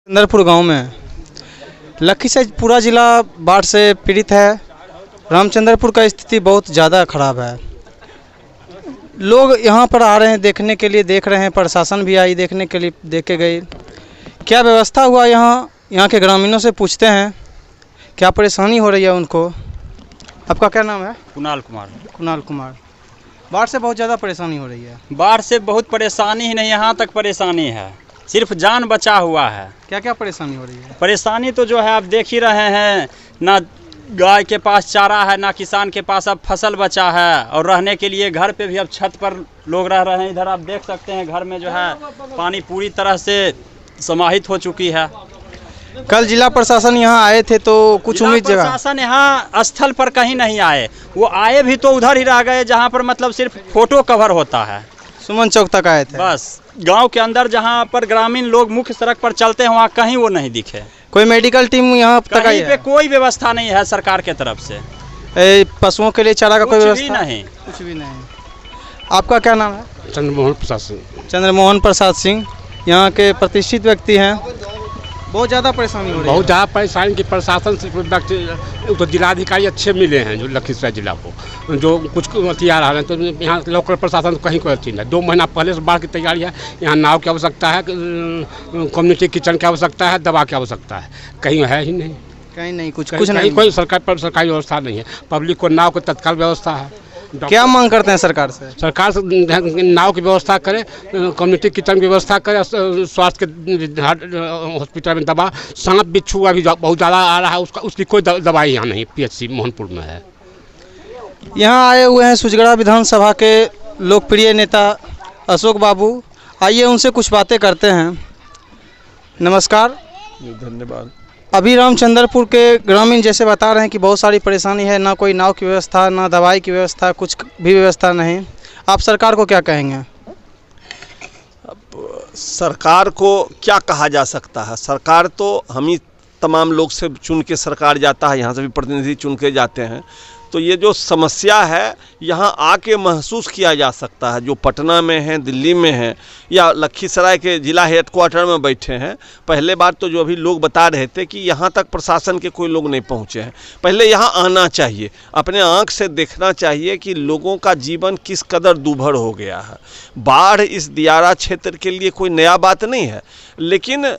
चंदरपुर गांव में लखीसराय पूरा ज़िला बाढ़ से पीड़ित है। रामचंद्रपुर का स्थिति बहुत ज़्यादा खराब है। लोग यहां पर आ रहे हैं देखने के लिए, देख रहे हैं, प्रशासन भी आई देखने के लिए, देख के गई। क्या व्यवस्था हुआ यहाँ के ग्रामीणों से पूछते हैं क्या परेशानी हो रही है उनको। आपका क्या नाम है? कुणाल कुमार। कुणाल कुमार। बाढ़ से बहुत ज़्यादा परेशानी हो रही है। बाढ़ से बहुत परेशानी ही नहीं, यहाँ तक परेशानी है, सिर्फ जान बचा हुआ है। क्या क्या परेशानी हो रही है? परेशानी तो जो है आप देख ही रहे हैं, ना गाय के पास चारा है, ना किसान के पास अब फसल बचा है, और रहने के लिए घर पे भी अब छत पर लोग रह रहे हैं। इधर आप देख सकते हैं घर में जो है पानी पूरी तरह से समाहित हो चुकी है। कल जिला प्रशासन यहाँ आए थे तो कुछ उम्मीद जगह प्रशासन यहाँ स्थल पर कहीं नहीं आए, वो आए भी तो उधर ही रह गए जहाँ पर मतलब सिर्फ फोटो कवर होता है। सुमन चौक तक आए थे बस। गांव के अंदर जहाँ पर ग्रामीण लोग मुख्य सड़क पर चलते हैं वहाँ कहीं वो नहीं दिखे। कोई मेडिकल टीम यहाँ तक आई कहीं पे कोई व्यवस्था नहीं है सरकार के तरफ से। पशुओं के लिए चारा का कोई कुछ व्यवस्था भी नहीं। कुछ भी नहीं। आपका क्या नाम है? चंद्रमोहन प्रसाद सिंह। चंद्रमोहन प्रसाद सिंह यहाँ के प्रतिष्ठित व्यक्ति हैं। बहुत ज़्यादा परेशानी हो रही है। बहुत ज़्यादा परेशानी की प्रशासन से तो जिलाधिकारी अच्छे मिले हैं जो लखीसराय जिला को, जो कुछ आ रहा है। तो यहाँ लोकल प्रशासन कहीं कोई अच्छी नहीं। 2 महीना पहले से बाढ़ की तैयारी है। यहाँ नाव की आवश्यकता है, कम्युनिटी किचन की आवश्यकता है, दवा की आवश्यकता है, कहीं है ही नहीं। कहीं नहीं, कुछ नहीं, कोई सरकारी व्यवस्था नहीं है। पब्लिक को नाव की तत्काल व्यवस्था है। क्या मांग करते हैं सरकार से? सरकार से नाव की व्यवस्था करे, कम्युनिटी किचन की व्यवस्था करे, स्वास्थ्य के हॉस्पिटल में दवा, सांप बिच्छू अभी बहुत ज़्यादा आ रहा है, उसकी कोई दवाई यहाँ नहीं पीएचसी मोहनपुर में है। यहाँ आए हुए हैं सुजगड़ा विधानसभा के लोकप्रिय नेता अशोक बाबू। आइए उनसे कुछ बातें करते हैं। नमस्कार। धन्यवाद। अभी रामचंद्रपुर के ग्रामीण जैसे बता रहे हैं कि बहुत सारी परेशानी है, ना कोई नाव की व्यवस्था, ना दवाई की व्यवस्था, कुछ भी व्यवस्था नहीं। आप सरकार को क्या कहेंगे? अब सरकार को क्या कहा जा सकता है? सरकार तो हम ही तमाम लोग से चुन के सरकार जाता है, यहाँ से भी प्रतिनिधि चुन के जाते हैं। तो ये जो समस्या है यहाँ आके महसूस किया जा सकता है। जो पटना में है, दिल्ली में है, या लखीसराय के जिला हेडक्वार्टर में बैठे हैं। पहले बार तो जो अभी लोग बता रहे थे कि यहाँ तक प्रशासन के कोई लोग नहीं पहुँचे हैं। पहले यहाँ आना चाहिए, अपने आँख से देखना चाहिए कि लोगों का जीवन किस कदर दूभर हो गया है। बाढ़ इस दियारा क्षेत्र के लिए कोई नया बात नहीं है, लेकिन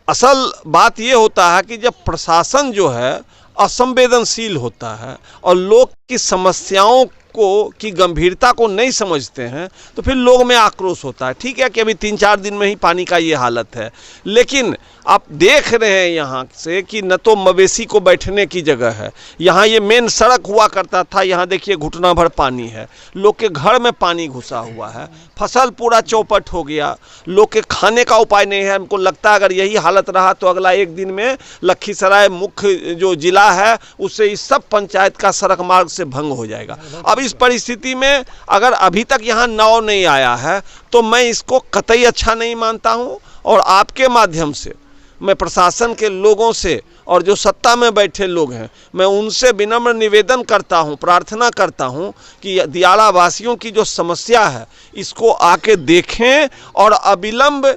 असल बात ये होता है कि जब प्रशासन जो है असंवेदनशील होता है और लोग की समस्याओं की गंभीरता को नहीं समझते हैं, तो फिर लोग में आक्रोश होता है। ठीक है कि अभी 3-4 दिन में ही पानी का ये हालत है, लेकिन आप देख रहे हैं यहाँ से कि न तो मवेशी को बैठने की जगह है। यहाँ ये मेन सड़क हुआ करता था, यहाँ देखिए घुटना भर पानी है, लोग के घर में पानी घुसा हुआ है, फसल पूरा चौपट हो गया, लोग के खाने का उपाय नहीं है। हमको लगता है अगर यही हालत रहा तो अगला 1 दिन में लखीसराय मुख्य जो जिला है उससे इस सब पंचायत का सड़क मार्ग से भंग हो जाएगा। अब इस परिस्थिति में अगर अभी तक यहाँ नाव नहीं आया है तो मैं इसको कतई अच्छा नहीं मानता हूँ। और आपके माध्यम से मैं प्रशासन के लोगों से और जो सत्ता में बैठे लोग हैं, मैं उनसे विनम्र निवेदन करता हूं, प्रार्थना करता हूं कि दियारा वासियों की जो समस्या है इसको आके देखें और अविलंब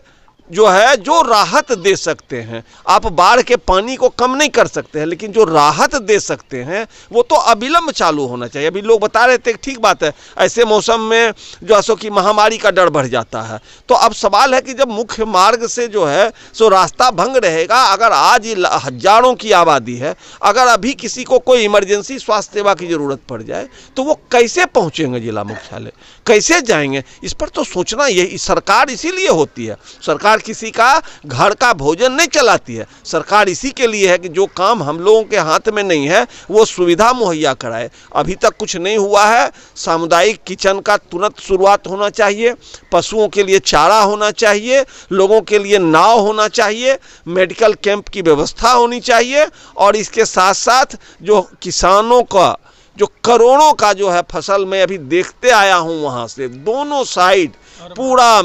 जो है जो राहत दे सकते हैं। आप बाढ़ के पानी को कम नहीं कर सकते हैं, लेकिन जो राहत दे सकते हैं वो तो अविलंब चालू होना चाहिए। अभी लोग बता रहे थे ठीक बात है, ऐसे मौसम में जो अशोक की महामारी का डर बढ़ जाता है। तो अब सवाल है कि जब मुख्य मार्ग से जो है सो रास्ता भंग रहेगा, अगर आज हजारों की आबादी है, अगर अभी किसी को कोई इमरजेंसी स्वास्थ्य सेवा की ज़रूरत पड़ जाए तो वो कैसे पहुँचेंगे जिला मुख्यालय, कैसे जाएंगे? इस पर तो सोचना, यही सरकार इसीलिए होती है। सरकार किसी का घर का भोजन नहीं चलाती है। सरकार इसी के लिए है कि जो काम हम लोगों के हाथ में नहीं है वो सुविधा मुहैया कराए। अभी तक कुछ नहीं हुआ है। सामुदायिक किचन का तुरंत शुरुआत होना चाहिए, पशुओं के लिए चारा होना चाहिए, लोगों के लिए नाव होना चाहिए, मेडिकल कैंप की व्यवस्था होनी चाहिए, और इसके साथ साथ जो किसानों का जो करोड़ों का जो है फसल मैं अभी देखते आया हूँ, वहाँ से दोनों साइड पूरा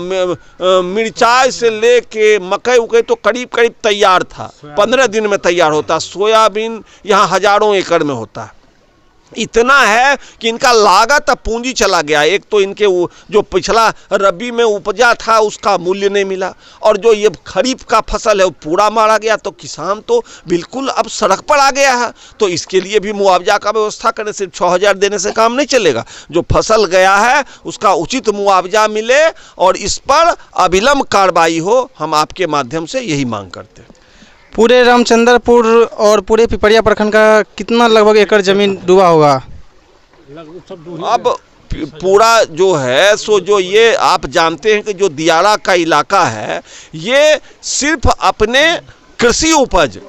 मिर्चाई से लेके मकई उकई तो करीब करीब तैयार था, 15 दिन में तैयार होता। सोयाबीन यहाँ हजारों एकड़ में होता है। इतना है कि इनका लागत अब पूंजी चला गया। एक तो इनके जो पिछला रबी में उपजा था उसका मूल्य नहीं मिला, और जो ये खरीफ का फसल है वो पूरा मारा गया, तो किसान तो बिल्कुल अब सड़क पर आ गया है। तो इसके लिए भी मुआवजा का व्यवस्था करें, सिर्फ 6,000 देने से काम नहीं चलेगा। जो फसल गया है उसका उचित मुआवजा मिले और इस पर अविलंब कार्रवाई हो, हम आपके माध्यम से यही मांग करते हैं। पूरे रामचंद्रपुर और पूरे पिपरिया प्रखंड का कितना लगभग एकड़ ज़मीन डूबा होगा? अब पूरा जो है सो जो ये आप जानते हैं कि जो दियारा का इलाका है ये सिर्फ अपने कृषि उपज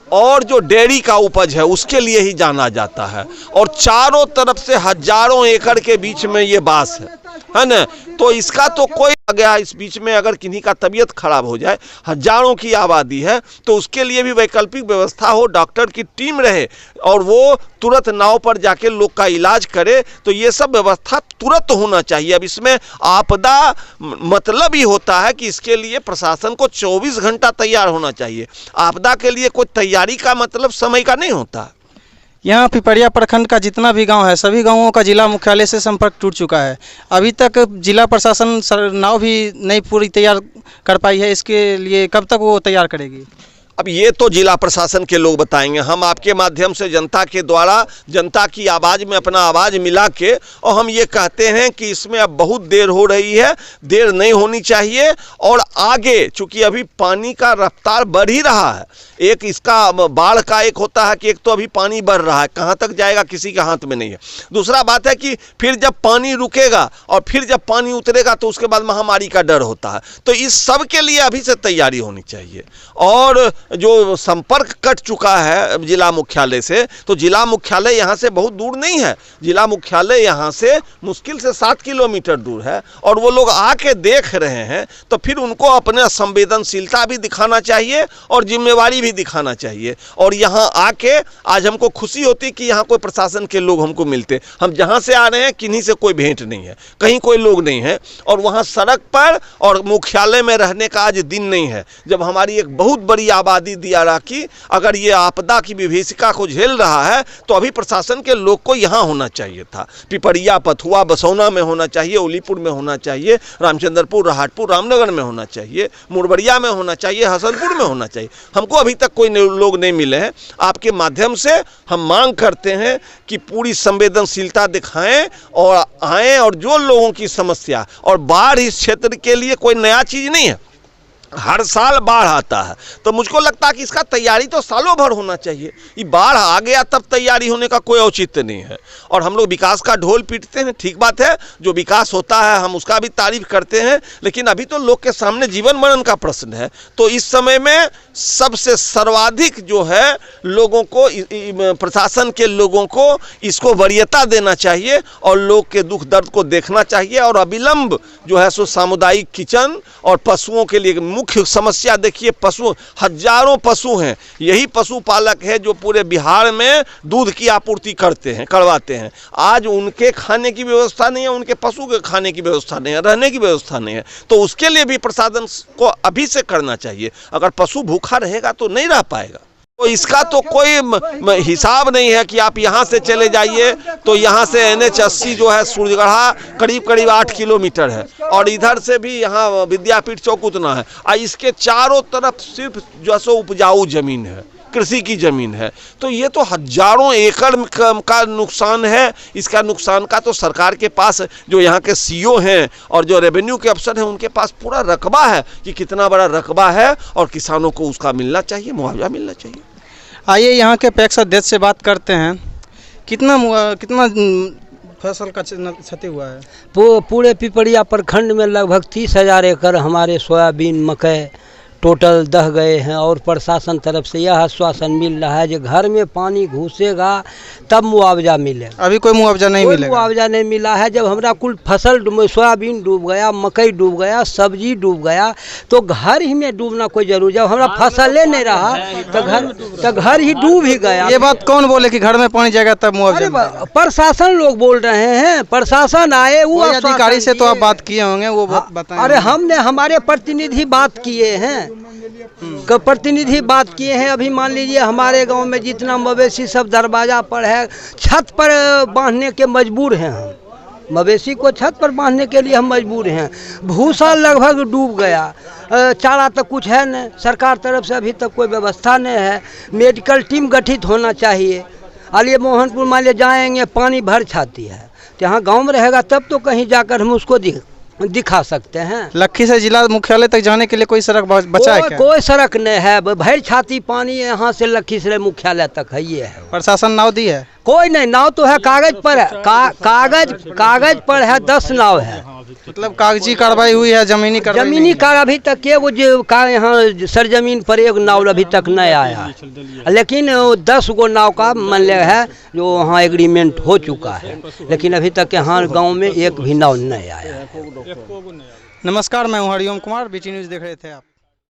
और जो डेयरी का उपज है उसके लिए ही जाना जाता है, और चारों तरफ से हजारों एकड़ के बीच में ये बास है ना। तो इसका तो कोई आ गया, इस बीच में अगर किन्हीं का तबीयत खराब हो जाए, हजारों की आबादी है, तो उसके लिए भी वैकल्पिक व्यवस्था हो, डॉक्टर की टीम रहे और वो तुरंत नाव पर जाके लोग का इलाज करे, तो ये सब व्यवस्था तुरंत होना चाहिए। अब इसमें आपदा मतलब ही होता है कि इसके लिए प्रशासन को 24 घंटा तैयार होना चाहिए। आपदा के लिए कोई तैयारी का मतलब समय का नहीं होता। यहाँ पिपरिया प्रखंड का जितना भी गांव है सभी गांवों का जिला मुख्यालय से संपर्क टूट चुका है। अभी तक जिला प्रशासन नाव भी नहीं पूरी तैयार कर पाई है। इसके लिए कब तक वो तैयार करेगी? अब ये तो जिला प्रशासन के लोग बताएंगे। हम आपके माध्यम से जनता के द्वारा जनता की आवाज़ में अपना आवाज़ मिला के और हम ये कहते हैं कि इसमें अब बहुत देर हो रही है, देर नहीं होनी चाहिए। और आगे चूँकि अभी पानी का रफ्तार बढ़ ही रहा है, एक इसका बाढ़ का एक होता है कि एक तो अभी पानी बढ़ रहा है, कहाँ तक जाएगा किसी के हाथ में नहीं है। दूसरा बात है कि फिर जब पानी रुकेगा और फिर जब पानी उतरेगा तो उसके बाद महामारी का डर होता है। तो इस सब के लिए अभी से तैयारी होनी चाहिए। और जो संपर्क कट चुका है जिला मुख्यालय से, तो जिला मुख्यालय यहाँ से बहुत दूर नहीं है। जिला मुख्यालय यहाँ से मुश्किल से 7 किलोमीटर दूर है, और वो लोग आके देख रहे हैं तो फिर उनको अपना संवेदनशीलता भी दिखाना चाहिए और जिम्मेवारी भी दिखाना चाहिए। और यहाँ आके आज हमको खुशी होती कि यहाँ कोई प्रशासन के लोग हमको मिलते। हम जहाँ से आ रहे हैं किन्हीं से कोई भेंट नहीं है, कहीं कोई लोग नहीं है, और वहाँ सड़क पर और मुख्यालय में रहने का आज दिन नहीं है जब हमारी एक बहुत बड़ी आबादी दियारा की अगर ये आपदा की विभीषिका को झेल रहा है, तो अभी प्रशासन के लोग को यहाँ होना चाहिए था। पिपरिया, पथुआ, बसौना में होना चाहिए, उलीपुर में होना चाहिए, रामचंद्रपुर, राहटपुर, रामनगर में होना चाहिए, मुरबरिया में होना चाहिए, हसनपुर में होना चाहिए। हमको अभी तक कोई लोग नहीं मिले हैं। आपके माध्यम से हम मांग करते हैं कि पूरी संवेदनशीलता दिखाएं और आएँ, और जो लोगों की समस्या और बाढ़ इस क्षेत्र के लिए कोई नया चीज़ नहीं है। हर साल बाढ़ आता है, तो मुझको लगता है कि इसका तैयारी तो सालों भर होना चाहिए। ये बाढ़ आ गया तब तैयारी होने का कोई औचित्य नहीं है। और हम लोग विकास का ढोल पीटते हैं, ठीक बात है, जो विकास होता है हम उसका भी तारीफ करते हैं, लेकिन अभी तो लोग के सामने जीवन मरण का प्रश्न है। तो इस समय में सबसे सर्वाधिक जो है लोगों को, प्रशासन के लोगों को इसको वरीयता देना चाहिए और लोग के दुख दर्द को देखना चाहिए। और अविलंब जो है सो सामुदायिक किचन और पशुओं के लिए मुख्य समस्या देखिए, पशु, हजारों पशु हैं, यही पशुपालक है जो पूरे बिहार में दूध की आपूर्ति करवाते हैं। आज उनके खाने की व्यवस्था नहीं है, उनके पशु के खाने की व्यवस्था नहीं है, रहने की व्यवस्था नहीं है। तो उसके लिए भी प्रशासन को अभी से करना चाहिए। अगर पशु भूखा रहेगा तो नहीं रह पाएगा। तो इसका तो कोई हिसाब नहीं है कि आप यहाँ से चले जाइए तो यहाँ से NH 80 जो है सूर्यगढ़ा करीब 8 किलोमीटर है, और इधर से भी यहाँ विद्यापीठ चौक उतना है। और इसके चारों तरफ सिर्फ जो सो उपजाऊ जमीन है, कृषि की ज़मीन है। तो ये तो हजारों एकड़ का नुकसान है। इसका नुकसान का तो सरकार के पास, जो यहाँ के CO हैं और जो रेवेन्यू के अफसर हैं, उनके पास पूरा रकबा है कि कितना बड़ा रकबा है, और किसानों को उसका मिलना चाहिए, मुआवजा मिलना चाहिए। आइए यहाँ के पैक्स अध्यक्ष से बात करते हैं। कितना फसल का क्षति हुआ है? पूरे पिपरिया प्रखंड में लगभग 30,000 एकड़ हमारे सोयाबीन, मकई टोटल दह गए हैं। और प्रशासन तरफ से यह आश्वासन मिल रहा है कि घर में पानी घुसेगा तब मुआवजा मिलेगा। अभी कोई मुआवजा नहीं मिलेगा? मुआवजा नहीं मिला है। जब हमारा कुल फसल सोयाबीन डूब गया, मकई डूब गया, सब्जी डूब गया, तो घर ही में डूबना कोई जरूरी। जब हमारा फसलें नहीं रहा तो घर ही डूब ही गया। ये बात कौन बोले कि घर में पानी जाएगा तब मुआवजा? प्रशासन लोग बोल रहे हैं। प्रशासन आए, वो अधिकारी से तो आप बात किए होंगे, वो बताएं। अरे हमने, हमारे प्रतिनिधि बात किए हैं, का प्रतिनिधि बात किए हैं। अभी मान लीजिए हमारे गांव में जितना मवेशी सब दरवाजा पर है, छत पर बांधने के मजबूर हैं हम। मवेशी को छत पर बांधने के लिए हम मजबूर हैं। भूसा लगभग डूब गया, चारा तो कुछ है नहीं, सरकार तरफ से अभी तक कोई व्यवस्था नहीं है। मेडिकल टीम गठित होना चाहिए। आलिए मोहनपुर मान लिया जाएंगे, पानी भर छाती है, तो यहाँ गाँव में रहेगा तब तो कहीं जाकर हम उसको दिखा सकते हैं। लखी से जिला मुख्यालय तक जाने के लिए कोई सड़क बचा है क्या? कोई सड़क नहीं है, भर छाती पानी है। यहाँ से लखीसराय मुख्यालय तक है, ये है। प्रशासन नाव दी है? कोई नहीं, नाव तो है कागज पर है, कागज पर है, 10 नाव है। मतलब कागजी कार्रवाई हुई है, जमीनी कार्रवाई जमीनी कार अभी तक के वो जो यहाँ सरजमीन पर एक नाव अभी तक नहीं आया, लेकिन 10 गो नाव का मन है जो वहाँ एग्रीमेंट हो चुका है, लेकिन अभी तक यहाँ गांव में एक भी नाव नहीं आया है। नमस्कार, मैं हूँ हरिओम कुमार, बीटी न्यूज़ देख रहे थे आप।